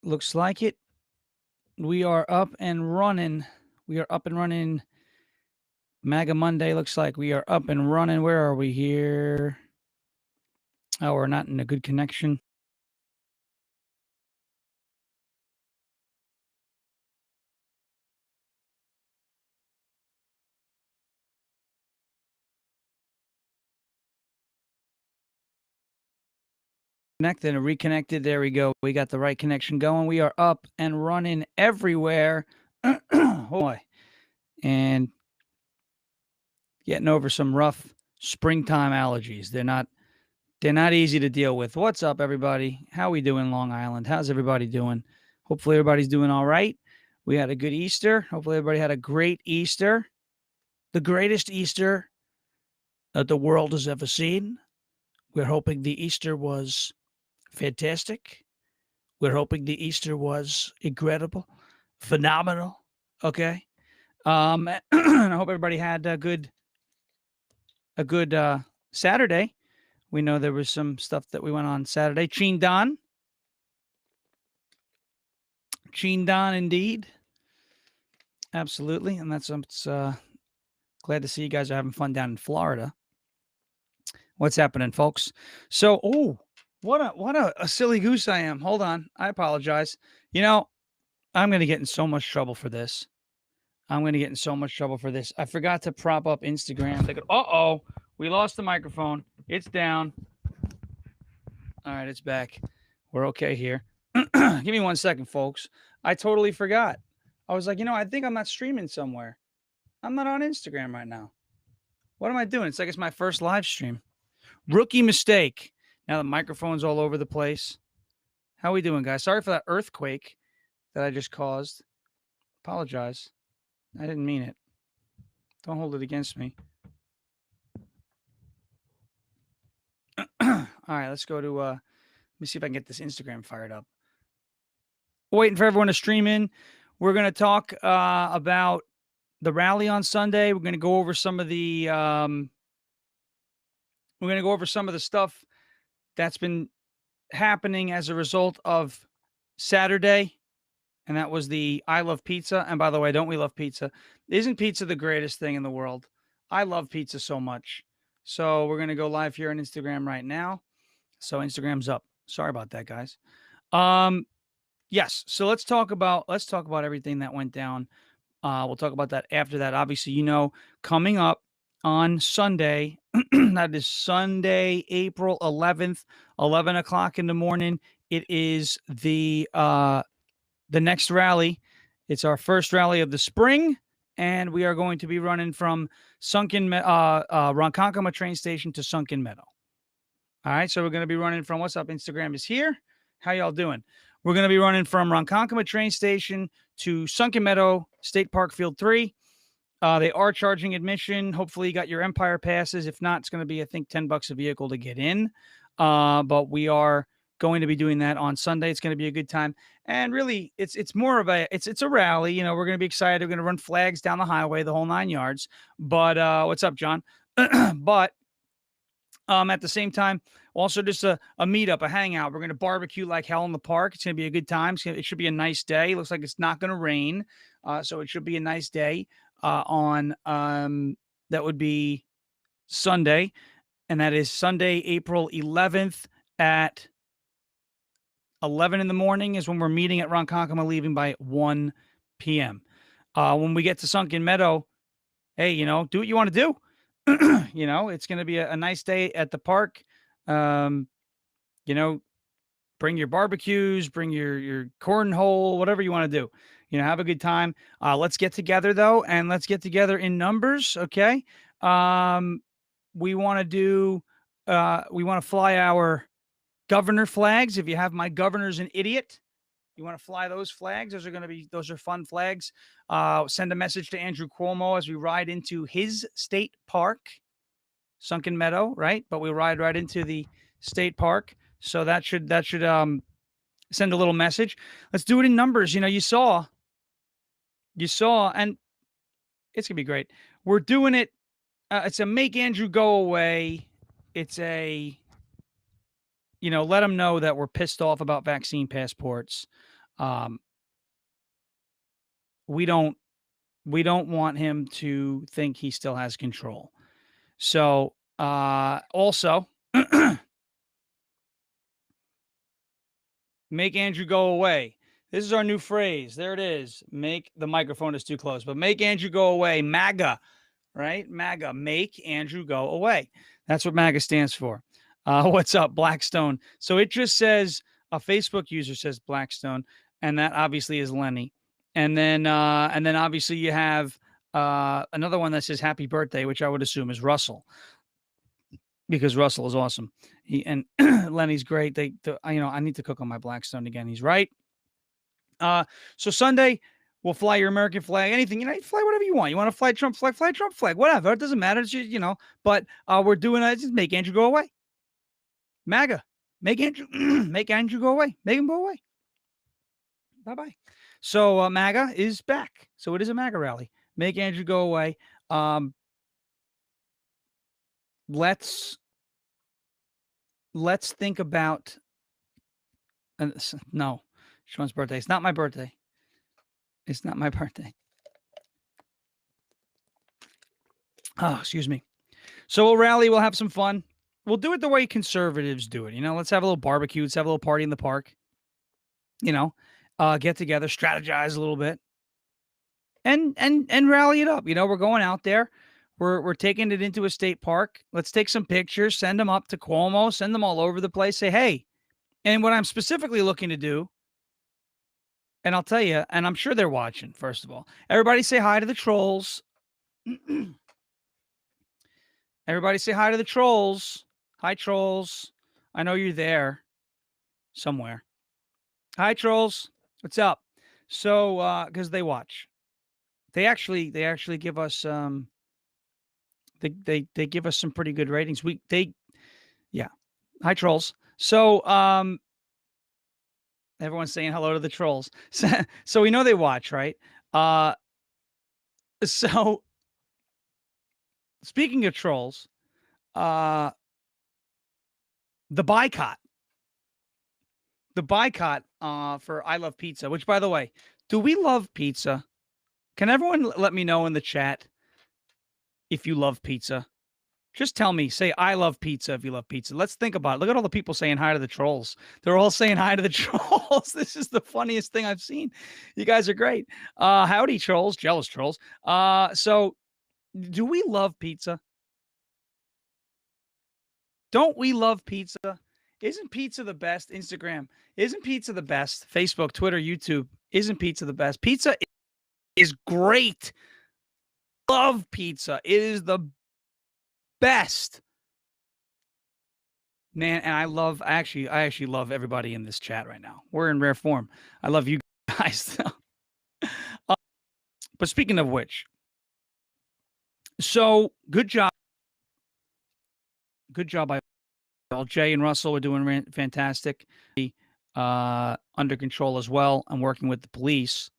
Looks like it. We are up and running. We are up and running. MAGA Monday looks like we are up and running. Where are we here? Oh, we're not in a good connection. Connected and reconnected. There we go. We got the right connection going. We are up and running everywhere. Oh boy. And getting over some rough springtime allergies. They're not easy to deal with. What's up, everybody? How we doing, Long Island? How's everybody doing? Hopefully everybody's doing all right. We had a good Easter. Hopefully everybody had a great Easter. The greatest Easter that the world has ever seen. We're hoping the Easter was fantastic. We're hoping the Easter was incredible, phenomenal. Okay. I hope everybody had a good Saturday. We know there was some stuff that we went on Saturday. Cheen Don, indeed, absolutely, and that's glad to see you guys are having fun down in Florida. What's happening, folks? So, what a silly goose I am. Hold on, I apologize. You know, I'm going to get in so much trouble for this. I forgot to prop up Instagram. Uh-oh, we lost the microphone. It's down. All right, it's back. We're okay here. Give me 1 second, folks. I totally forgot. I was like, I think I'm not streaming somewhere. I'm not on Instagram right now. What am I doing? It's like it's my first live stream. Rookie mistake. Now the microphone's all over the place. How we doing, guys? Sorry for that earthquake that I just caused. Apologize. I didn't mean it. Don't hold it against me. All right, let's go to let me see if I can get this Instagram fired up. Waiting for everyone to stream in. We're going to talk about the rally on Sunday. We're going to go over some of the stuff that's been happening as a result of Saturday, and that was the I Love Pizza. And by the way, don't we love pizza? Isn't pizza the greatest thing in the world? I love pizza so much. So we're going to go live here on Instagram right now. So Instagram's up. Sorry about that, guys. Yes. So let's talk about everything that went down. We'll talk about that after that. Obviously, coming up on Sunday, that is Sunday, April 11th, 11 o'clock in the morning. It is the next rally. It's our first rally of the spring, and we are going to be running from Ronkonkoma train station to Sunken Meadow. All right, so we're going to be running from, what's up, Instagram is here. How y'all doing? We're going to be running from Ronkonkoma train station to Sunken Meadow State Park Field 3. They are charging admission. Hopefully you got your Empire passes. If not, it's going to be, I think, $10 a vehicle to get in. But we are going to be doing that on Sunday. It's going to be a good time. And really, it's more of it's a rally. We're going to be excited. We're going to run flags down the highway, the whole 9 yards. But what's up, John? But at the same time, also just a meetup, a hangout. We're going to barbecue like hell in the park. It's going to be a good time. It should be a nice day. It looks like it's not going to rain. So it should be a nice day on that would be Sunday. And that is Sunday, April 11th at 11 in the morning is when we're meeting at Ronkonkoma, leaving by 1 p.m. When we get to Sunken Meadow, hey, do what you want to do. It's going to be a nice day at the park. Bring your barbecues, bring your cornhole, whatever you want to do. Have a good time. Let's get together though, and let's get together in numbers. Okay. We want to fly our governor flags. If you have my governor's an idiot, you want to fly those flags. Those are fun flags. Send a message to Andrew Cuomo as we ride into his state park, Sunken Meadow, right? But we ride right into the state park. So that should send a little message. Let's do it in numbers. You saw, and it's going to be great. We're doing it. It's a make Andrew go away. It's a, let them know that we're pissed off about vaccine passports. we don't want him to think he still has control. So, also, make Andrew go away. This is our new phrase. There it is. Make the microphone is too close, but make Andrew go away. MAGA, right? MAGA, make Andrew go away. That's what MAGA stands for. What's up, Blackstone? So it just says a Facebook user says Blackstone, and that obviously is Lenny. And then obviously you have another one that says happy birthday, which I would assume is Russell, because Russell is awesome. And Lenny's great. I need to cook on my Blackstone again. He's right. So Sunday, we'll fly your American flag, anything, you fly whatever you want. You want to fly Trump flag, whatever. It doesn't matter. It's just, but we're doing it. Just make Andrew go away. MAGA, make Andrew, make Andrew go away. Make him go away. Bye-bye. So MAGA is back. So it is a MAGA rally. Make Andrew go away. Let's think about, no, Sean's birthday. It's not my birthday. It's not my birthday. Oh, excuse me. So we'll rally. We'll have some fun. We'll do it the way conservatives do it. Let's have a little barbecue. Let's have a little party in the park. Get together, strategize a little bit, and rally it up. We're going out there. We're taking it into a state park. Let's take some pictures, send them up to Cuomo, send them all over the place. Say, hey, and what I'm specifically looking to do, and I'll tell you, and I'm sure they're watching, first of all. Everybody say hi to the trolls. Everybody say hi to the trolls. Hi, trolls. I know you're there somewhere. Hi, trolls. What's up? So, because they watch. They actually give us they give us some pretty good ratings. Yeah. Hi, trolls. So everyone's saying hello to the trolls. So we know they watch, right? So speaking of trolls, the boycott for I Love Pizza, which, by the way, do we love pizza? Can everyone let me know in the chat if you love pizza? Just tell me, say I love pizza if you love pizza. Let's think about it. Look at all the people saying hi to the trolls. They're all saying hi to the trolls. This is the funniest thing I've seen. You guys are great. Howdy, trolls, jealous trolls. So do we love pizza? Don't we love pizza? Isn't pizza the best? Instagram. Isn't pizza the best? Facebook, Twitter, YouTube. Isn't pizza the best? Pizza is great. Love pizza. It is the best. Man, and I actually love everybody in this chat right now. We're in rare form. I love you guys. But speaking of which, so good job. Good job by all. Jay and Russell are doing fantastic. Under control as well. I'm working with the police.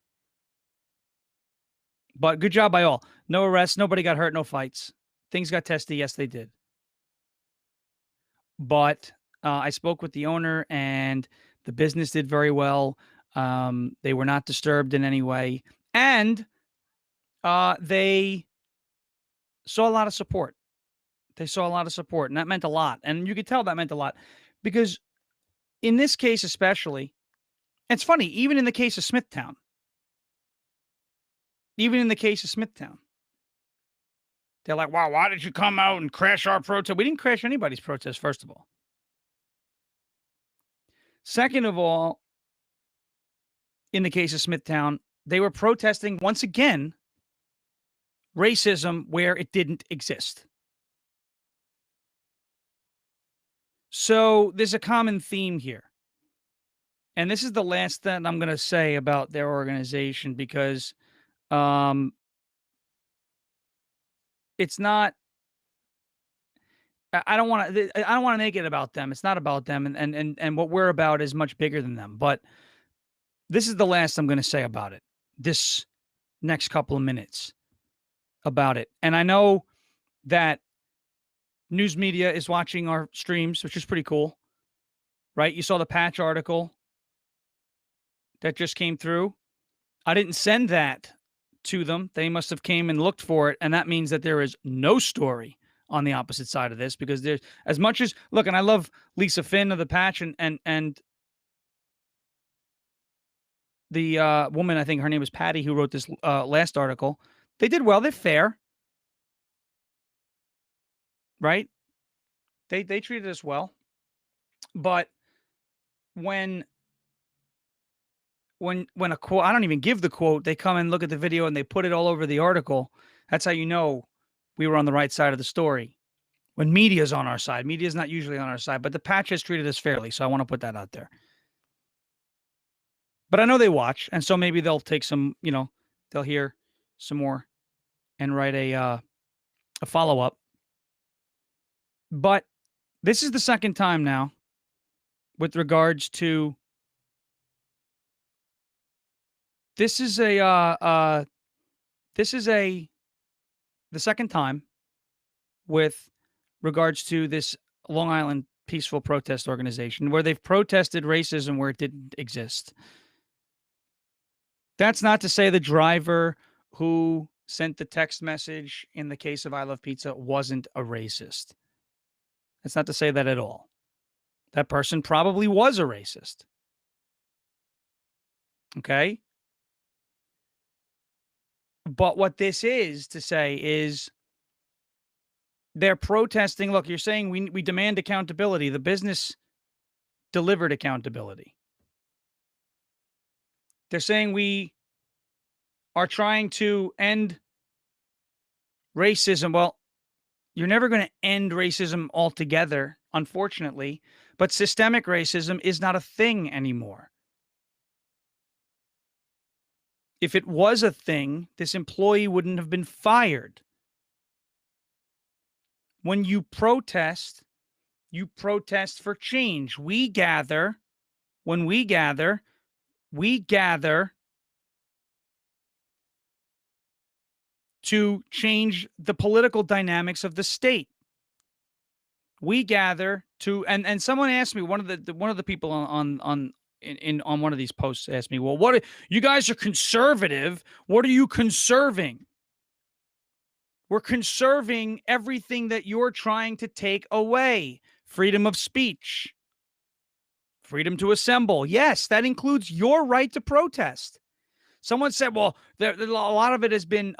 But good job by all. No arrests. Nobody got hurt. No fights. Things got testy. Yes, they did. But I spoke with the owner, and the business did very well. They were not disturbed in any way. And they saw a lot of support. They saw a lot of support, and that meant a lot. And you could tell that meant a lot. Because in this case especially, it's funny, even in the case of Smithtown, they're like, wow, why did you come out and crash our protest? We didn't crash anybody's protest, first of all. Second of all, in the case of Smithtown, they were protesting, once again, racism where it didn't exist. So there's a common theme here. And this is the last thing I'm going to say about their organization, because it's not, I don't want to make it about them. It's not about them. And what we're about is much bigger than them. But this is the last I'm going to say about it. This next couple of minutes about it. And I know that news media is watching our streams, which is pretty cool, right? You saw the Patch article. that just came through. I didn't send that to them. They must have came and looked for it, and that means that there is no story on the opposite side of this because there's as much as look, and I love Lisa Finn of the Patch and the woman, I think her name was Patty, who wrote this last article. They did well. They're fair, right? They treated us well, but when when a quote, I don't even give the quote. They come and look at the video and they put it all over the article. That's how you know we were on the right side of the story. When media's on our side, media's not usually on our side, but the Patch has treated us fairly, so I want to put that out there. But I know they watch, and so maybe they'll take some, they'll hear some more and write a follow up. But this is the second time now with regards to this is a this is a the second time with regards to this Long Island peaceful protest organization where they've protested racism where it didn't exist. That's not to say the driver who sent the text message in the case of I Love Pizza wasn't a racist. That's not to say that at all. That person probably was a racist. Okay? But what this is to say is they're protesting. Look, you're saying we demand accountability. The business delivered accountability. They're saying we are trying to end racism. Well, you're never going to end racism altogether, unfortunately, but systemic racism is not a thing anymore. If it was a thing, this employee wouldn't have been fired. When you protest for change. When we gather to change the political dynamics of the state. We gather to, and someone asked me, one of the people on one of these posts asked me, well, what you guys are conservative? What are you conserving? We're conserving everything that you're trying to take away. Freedom of speech, freedom to assemble. Yes, that includes your right to protest. Someone said, well, a lot of it has been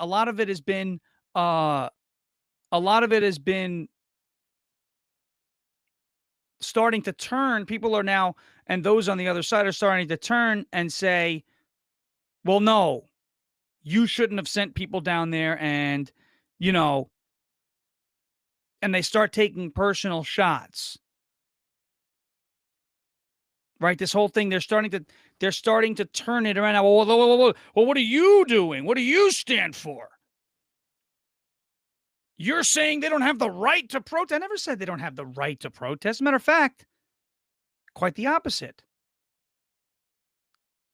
starting to turn. People are now, and those on the other side are starting to turn and say, well, no, you shouldn't have sent people down there, and and they start taking personal shots. Right, this whole thing, they're starting to turn it around. Well, what are you doing? What do you stand for? You're saying they don't have the right to protest. I never said they don't have the right to protest. As a matter of fact, quite the opposite.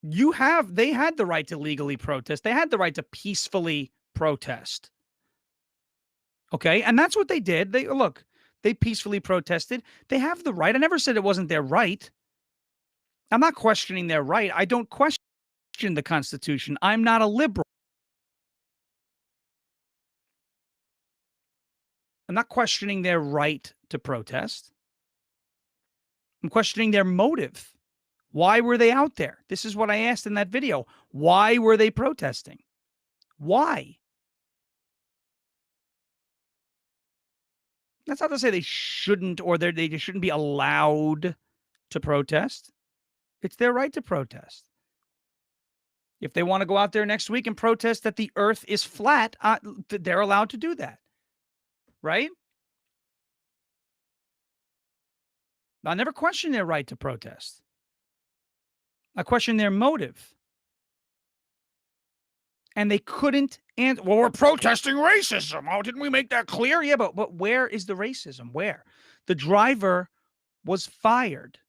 They had the right to legally protest. They had the right to peacefully protest. Okay, and that's what they did. They peacefully protested. They have the right. I never said it wasn't their right. I'm not questioning their right. I don't question the Constitution. I'm not a liberal. I'm not questioning their right to protest. I'm questioning their motive. Why were they out there? This is what I asked in that video. Why were they protesting? Why? That's not to say they shouldn't or they just shouldn't be allowed to protest. It's their right to protest. If they want to go out there next week and protest that the earth is flat, they're allowed to do that. Right? I never question their right to protest. I question their motive. And they couldn't answer. Well, we're protesting racism. Oh, didn't we make that clear? Yeah, but where is the racism? Where? The driver was fired.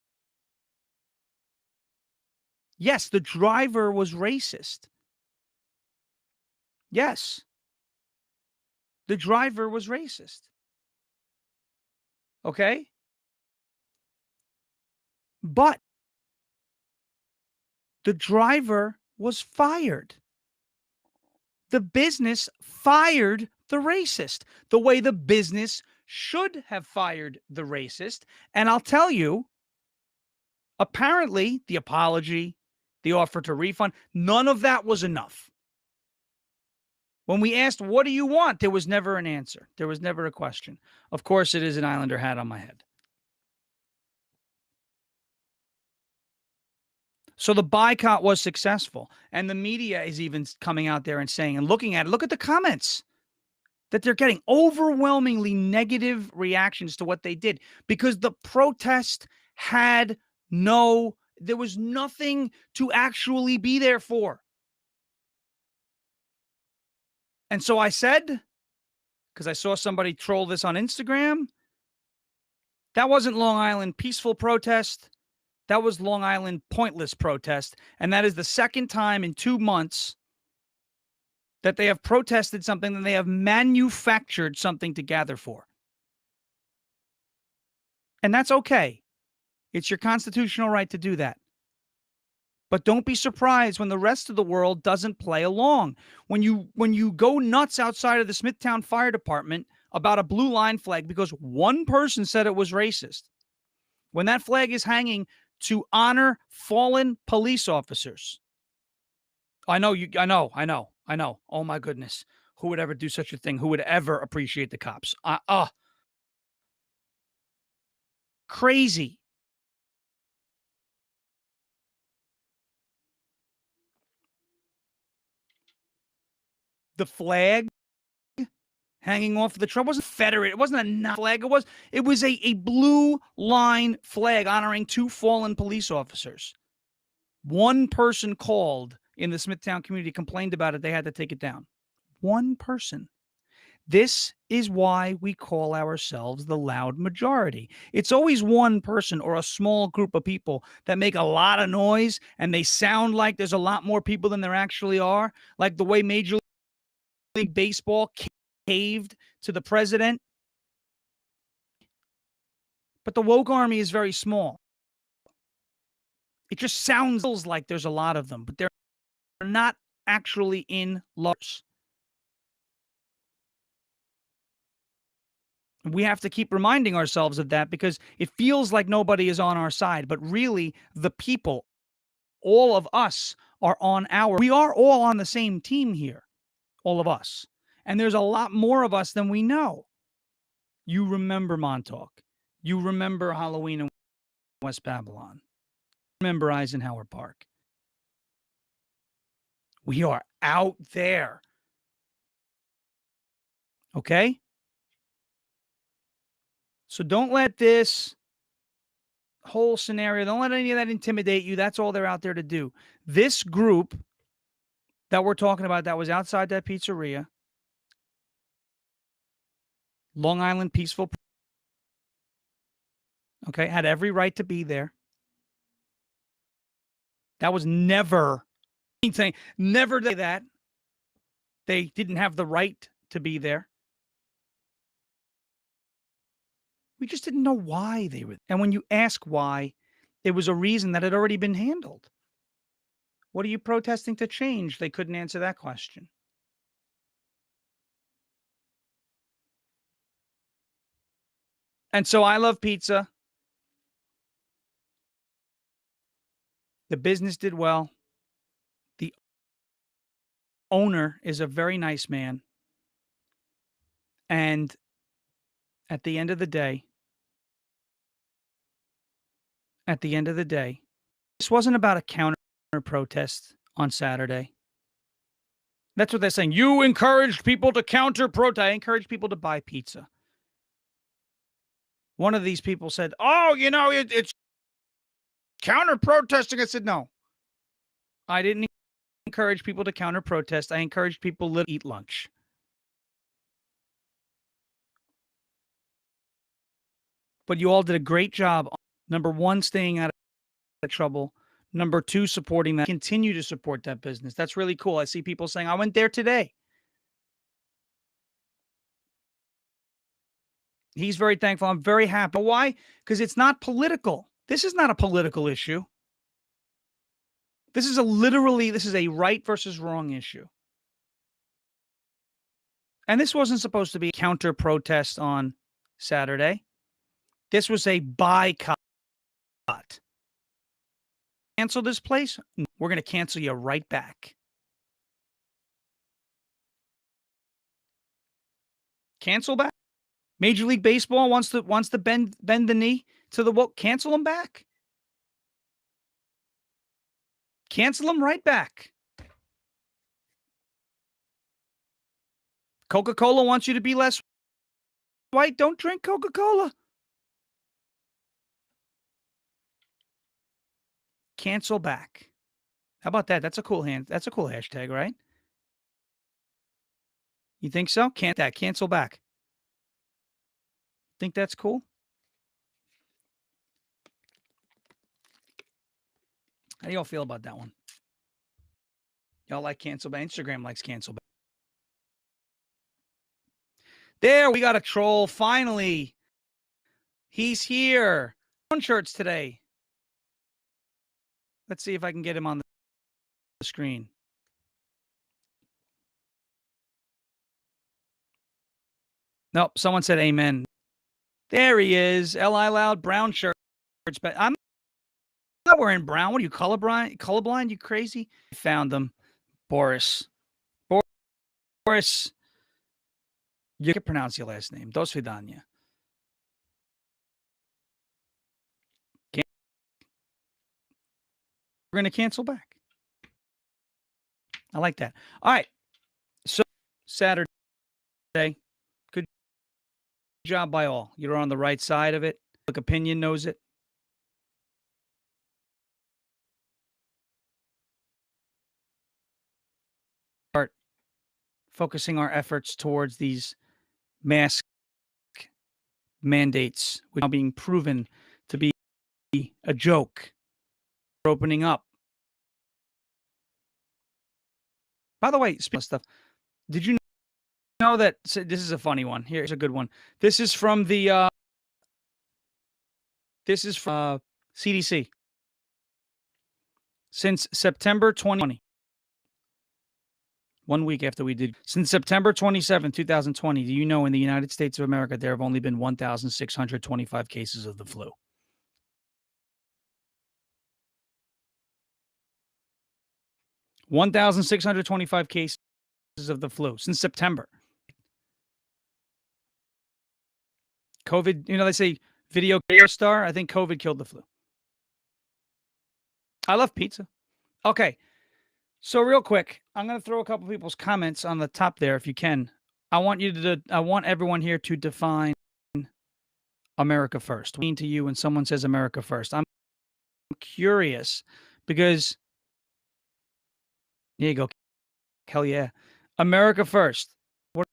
Yes, the driver was racist. Yes. The driver was racist. Okay? But The driver was fired. The business fired the racist the way the business should have fired the racist. And I'll tell you, apparently, the apology, the offer to refund, none of that was enough. When we asked, what do you want? There was never an answer. There was never a question. Of course, it is an Islander hat on my head. So the boycott was successful. And the media is even coming out there and saying, and looking at it, look at the comments that they're getting overwhelmingly negative reactions to what they did because the protest had there was nothing to actually be there for. And so I said, because I saw somebody troll this on Instagram, that wasn't Long Island peaceful protest. That was Long Island pointless protest. And that is the second time in 2 months that they have protested something, that they have manufactured something to gather for. And that's okay. It's your constitutional right to do that. But don't be surprised when the rest of the world doesn't play along. When you go nuts outside of the Smithtown Fire Department about a blue line flag because one person said it was racist. When that flag is hanging to honor fallen police officers. I know. Oh my goodness. Who would ever do such a thing? Who would ever appreciate the cops? Crazy. The flag hanging off the truck wasn't Confederate. It wasn't a flag. It was a blue line flag honoring 2 fallen police officers. One person called in the Smithtown community, complained about it. They had to take it down. One person. This is why we call ourselves the loud majority. It's always one person or a small group of people that make a lot of noise and they sound like there's a lot more people than there actually are, like the way Major League Baseball caved to the president. But the woke army is very small. It just sounds like there's a lot of them, but they're not actually in large. We have to keep reminding ourselves of that because it feels like nobody is on our side, but really the people, all of us we are all on the same team here, all of us. And there's a lot more of us than we know. You remember Montauk. You remember Halloween in West Babylon. Remember Eisenhower Park. We are out there. Okay? So don't let this whole scenario, don't let any of that intimidate you. That's all they're out there to do. This group that we're talking about that was outside that pizzeria, Long Island Peaceful, okay, had every right to be there. That was never anything, never that. They didn't have the right to be there. We just didn't know why they were. And when you ask why, it was a reason that had already been handled. What are you protesting to change? They couldn't answer that question. And so I love pizza. The business did well. The owner is a very nice man. And at the end of the day, this wasn't about a counter protest on Saturday. That's what they're saying. You encouraged people to counter protest. I encouraged people to buy pizza. One of these people said, oh, it's counter protesting. I said, no. I didn't encourage people to counter protest. I encouraged people to eat lunch. But you all did a great job. Number one, staying out of trouble. Number two, supporting that. Continue to support that business. That's really cool. I see people saying, I went there today. He's very thankful. I'm very happy. Why? Because it's not political. This is not a political issue. This is a right versus wrong issue. And this wasn't supposed to be a counter protest on Saturday. This was a boycott. Cancel this place? No, we're going to cancel you right back. Cancel back. Major League Baseball wants to bend the knee to the woke. Cancel them back. Cancel them right back. Coca-Cola wants you to be less white. Don't drink Coca-Cola. Cancel back. How about that? That's a cool hashtag, right? You think so? Cancel back. Think that's cool? How do y'all feel about that one? Y'all like cancel back? Instagram likes cancel back. There, we got a troll. Finally. He's here. On shirts today. Let's see if I can get him on the screen. Nope, someone said amen. There he is. L.I. Loud, brown shirts. But I'm not wearing brown. What are you, colorblind? You crazy? Found them. Boris. You can pronounce your last name. Do svidanya. We're going to cancel back. I like that. All right. So, Saturday. Good job by all. You're on the right side of it. Public opinion knows it. Start focusing our efforts towards these mask mandates, which are now being proven to be a joke. We're opening up. By the way, speaking of stuff, did you know that this is a funny one? Here's a good one. This is from the CDC. Since September 2020, 1 week after we did, since September 27, 2020, do you know in the United States of America there have only been 1,625 cases of the flu? (1,625 cases of the flu since September. COVID, they say video star. I think COVID killed the flu. I love pizza. Okay. So real quick, I'm going to throw a couple people's comments on the top there if you can. I want everyone here to define America first. What does it mean to you when someone says America first? I'm curious because there you go. Hell yeah. America first. What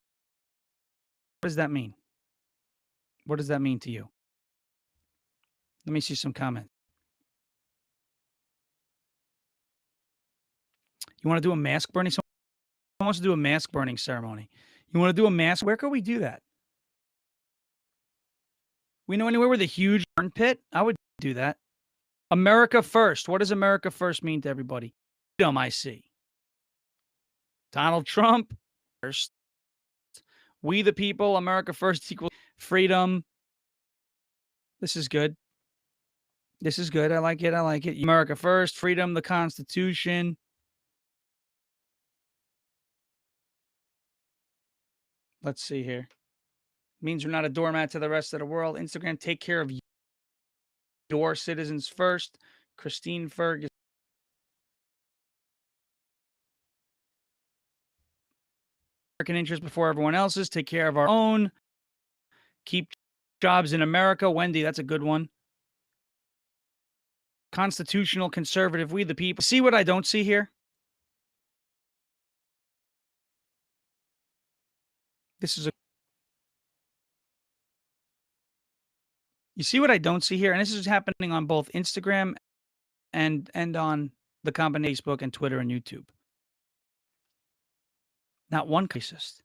does that mean? What does that mean to you? Let me see some comments. You want to do a mask burning? Someone wants to do a mask burning ceremony. You want to do a mask? Where could we do that? We know anywhere with a huge burn pit? I would do that. America first. What does America first mean to everybody? Freedom, I see. Donald Trump first. We the people, America first equals freedom. This is good. This is good. I like it. America first, freedom, the Constitution. Let's see here. Means we're not a doormat to the rest of the world. Instagram, take care of your citizens first. Christine Ferguson. American interest before everyone else's. Take care of our own. Keep jobs in America. Wendy, that's a good one. Constitutional conservative, we the people. See what I don't see here? This is you see what I don't see here? And this is happening on both Instagram and on the combination Facebook and Twitter and YouTube. Not one racist.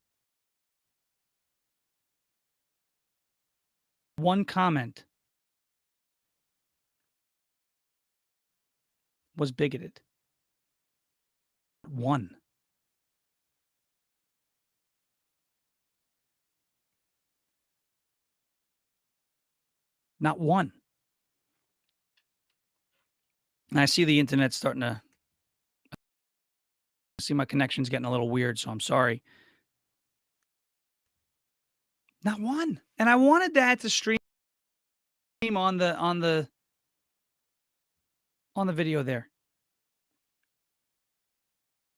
One comment was bigoted. one. Not one. And I see the internet starting to see my connection's getting a little weird, so I'm sorry. Not one. And I wanted that to stream on the video there.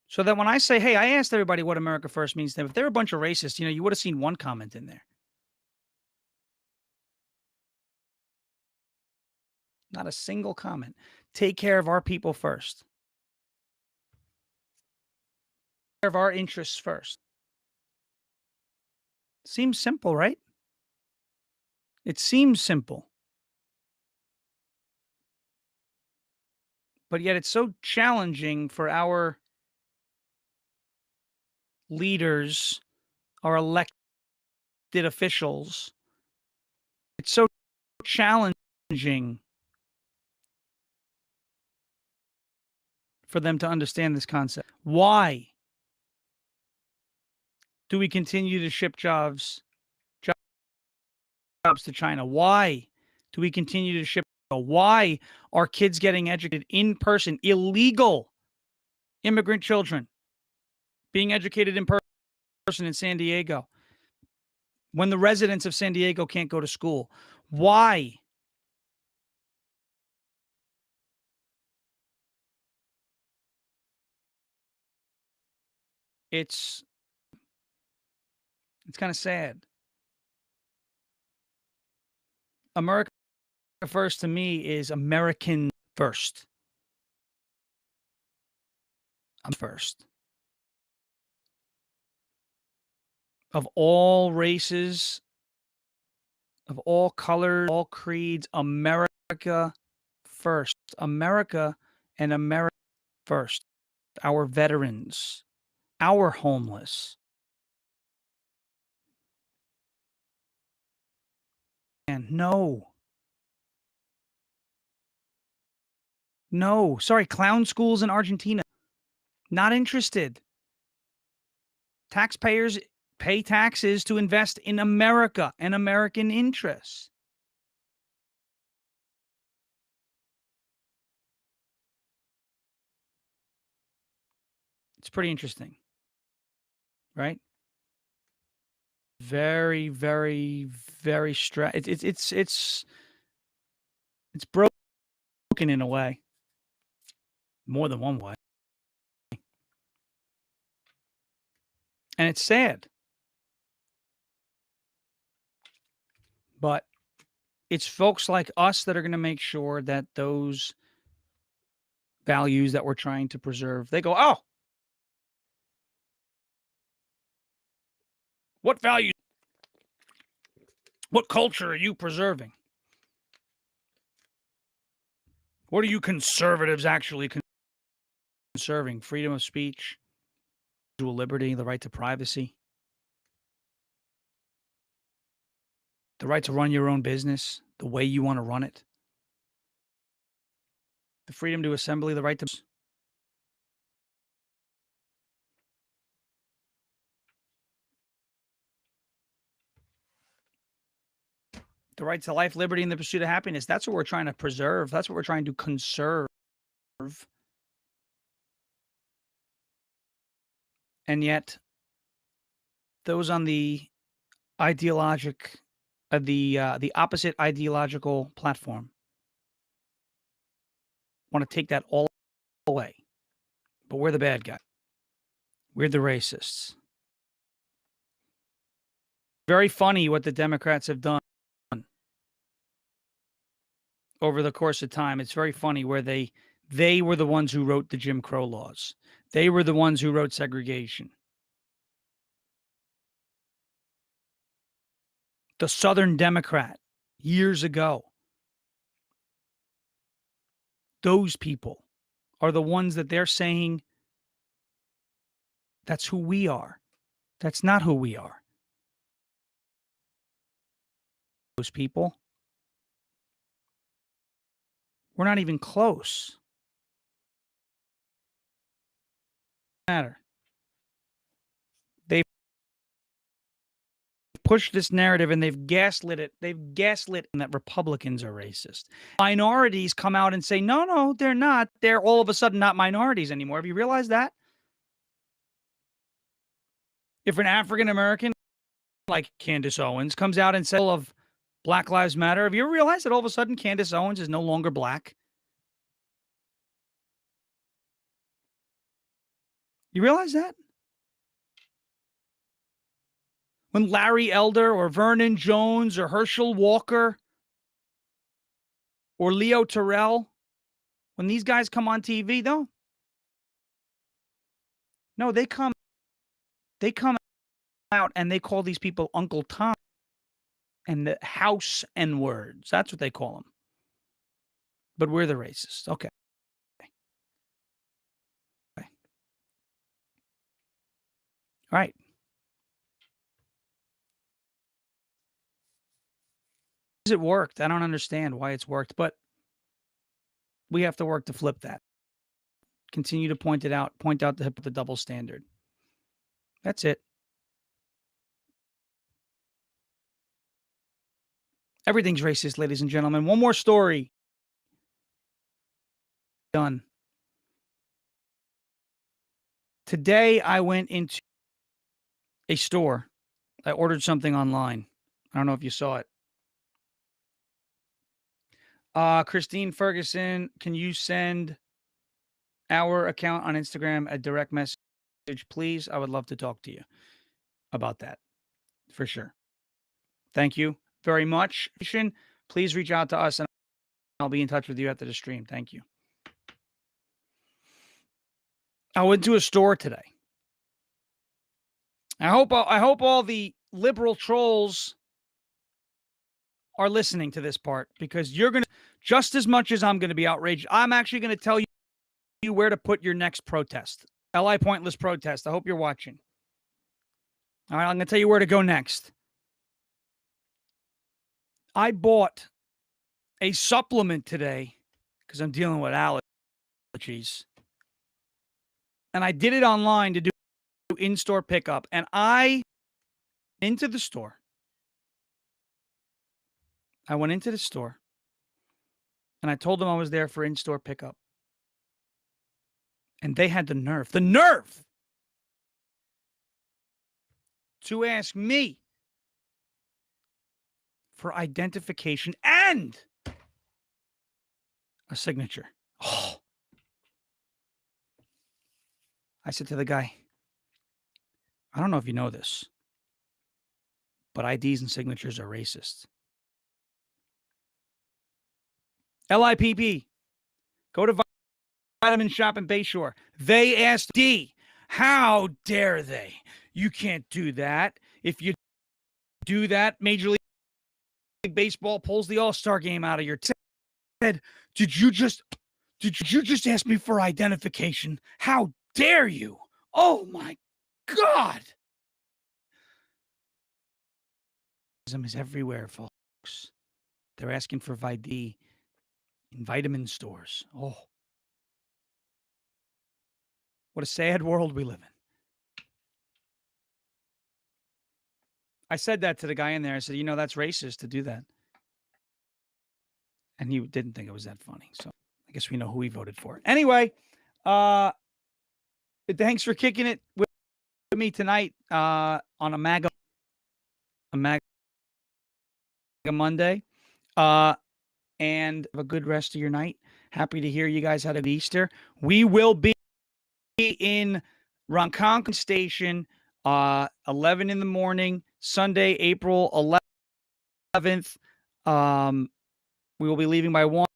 So that when I say, hey, I asked everybody what America First means to them, if they're a bunch of racists, you would have seen one comment in there. Not a single comment. Take care of our people first. Take care of our interests first. Seems simple, right? It seems simple. But yet it's so challenging for our leaders, our elected officials. It's so challenging for them to understand this concept. Why do we continue to ship jobs to China? Why do we continue to ship? Why are kids getting educated in person? Illegal immigrant children being educated in person in San Diego when the residents of San Diego can't go to school. Why? It's kind of sad. America First to me is American first. I'm first. Of all races, of all colors, all creeds, America first. America and America first. Our veterans, our homeless. And no. No. Sorry, clown schools in Argentina. Not interested. Taxpayers pay taxes to invest in America and American interests. It's pretty interesting, right? Very, very, very it's broken in a way, more than one way, and it's sad. But it's folks like us that are going to make sure that those values that we're trying to preserve, they go, oh, what value, what culture are you preserving? What are you conservatives actually conserving? Freedom of speech, individual liberty, the right to privacy, the right to run your own business the way you want to run it, the freedom to assembly, the right to life, liberty, and the pursuit of happiness. That's what we're trying to preserve. That's what we're trying to conserve. And yet, those on the the opposite ideological platform want to take that all away. But we're the bad guy. We're the racists. Very funny what the Democrats have done over the course of time. It's very funny where they were the ones who wrote the Jim Crow laws. They were the ones who wrote segregation. The Southern Democrat years ago. Those people are the ones that they're saying that's who we are. That's not who we are. Those people, we're not even close. matter. They've pushed this narrative and they've gaslit it. They've gaslit that Republicans are racist. Minorities come out and say, no, no, they're not. They're all of a sudden not minorities anymore. Have you realized that? If an African American like Candace Owens comes out and says of Black Lives Matter, have you ever realized that all of a sudden Candace Owens is no longer black? You realize that? When Larry Elder or Vernon Jones or Herschel Walker or Leo Terrell, when these guys come on TV, no, they come out and they call these people Uncle Tom and the house N words. That's what they call them. But we're the racists. Okay. All right. It worked. I don't understand why it's worked, but we have to work to flip that. Continue to point out the double standard. That's it. Everything's racist, ladies and gentlemen. One more story. Done. Today, I went into a store. I ordered something online. I don't know if you saw it. Christine Ferguson, can you send our account on Instagram a direct message, please? I would love to talk to you about that for sure. Thank you very much. Please reach out to us and I'll be in touch with you after the stream. Thank you. I went to a store today. I hope all the liberal trolls are listening to this part because you're going to, just as much as I'm going to be outraged, I'm actually going to tell you where to put your next protest. LI Pointless protest. I hope you're watching. All right, I'm going to tell you where to go next. I bought a supplement today because I'm dealing with allergies. And I did it online to do in-store pickup. And I into the store. I went into the store and I told them I was there for in-store pickup. And they had the nerve to ask me for identification and a signature. Oh. I said to the guy, I don't know if you know this, but IDs and signatures are racist. LIPP, go to Vitamin Shop in Bayshore. They asked D, how dare they? You can't do that. If you do that, Major League Baseball pulls the All-Star game out of your head. Did you just ask me for identification? How dare you? Oh my God. Racism is everywhere, folks. They're asking for ID in vitamin stores. Oh. What a sad world we live in. I said that to the guy in there. I said, you know, that's racist to do that. And he didn't think it was that funny. So I guess we know who he voted for. Anyway, thanks for kicking it with me tonight on a MAGA Monday. And have a good rest of your night. Happy to hear you guys had an Easter. We will be in Ronkonkoma Station 11 in the morning, Sunday, April 11th. We will be leaving by 1,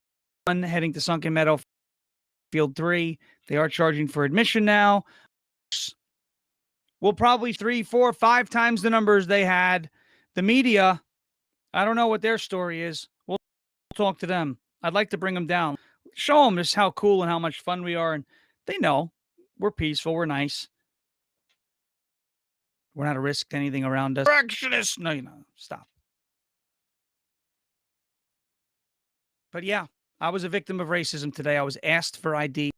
heading to Sunken Meadow, Field 3. They are charging for admission now. We'll probably 3, 4, 5 times the numbers they had. The media, I don't know what their story is. We'll talk to them. I'd like to bring them down. Show them just how cool and how much fun we are. And they know we're peaceful. We're nice. We're not a risk to anything around us. Directionist. No, stop. But yeah, I was a victim of racism today. I was asked for ID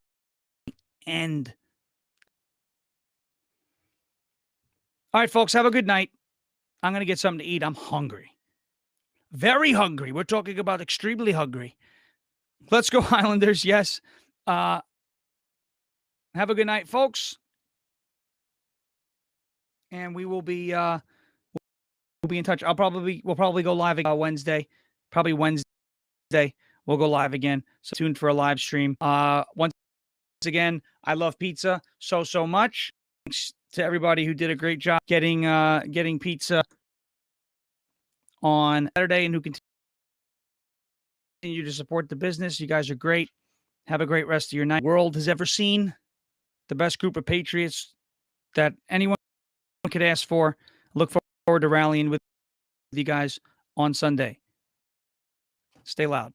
and All right, folks, have a good night. I'm going to get something to eat. I'm hungry. Very hungry. We're talking about extremely hungry. Let's go, Islanders. Yes. Have a good night, folks. And we'll be in touch. We'll probably go live Wednesday. Probably Wednesday. We'll go live again. So tuned for a live stream. Once again, I love pizza so much. Thanks to everybody who did a great job getting pizza on Saturday and who continue to support the business. You guys are great. Have a great rest of your night. The world has ever seen. The best group of patriots that anyone could ask for. Look forward to rallying with you guys on Sunday. Stay loud.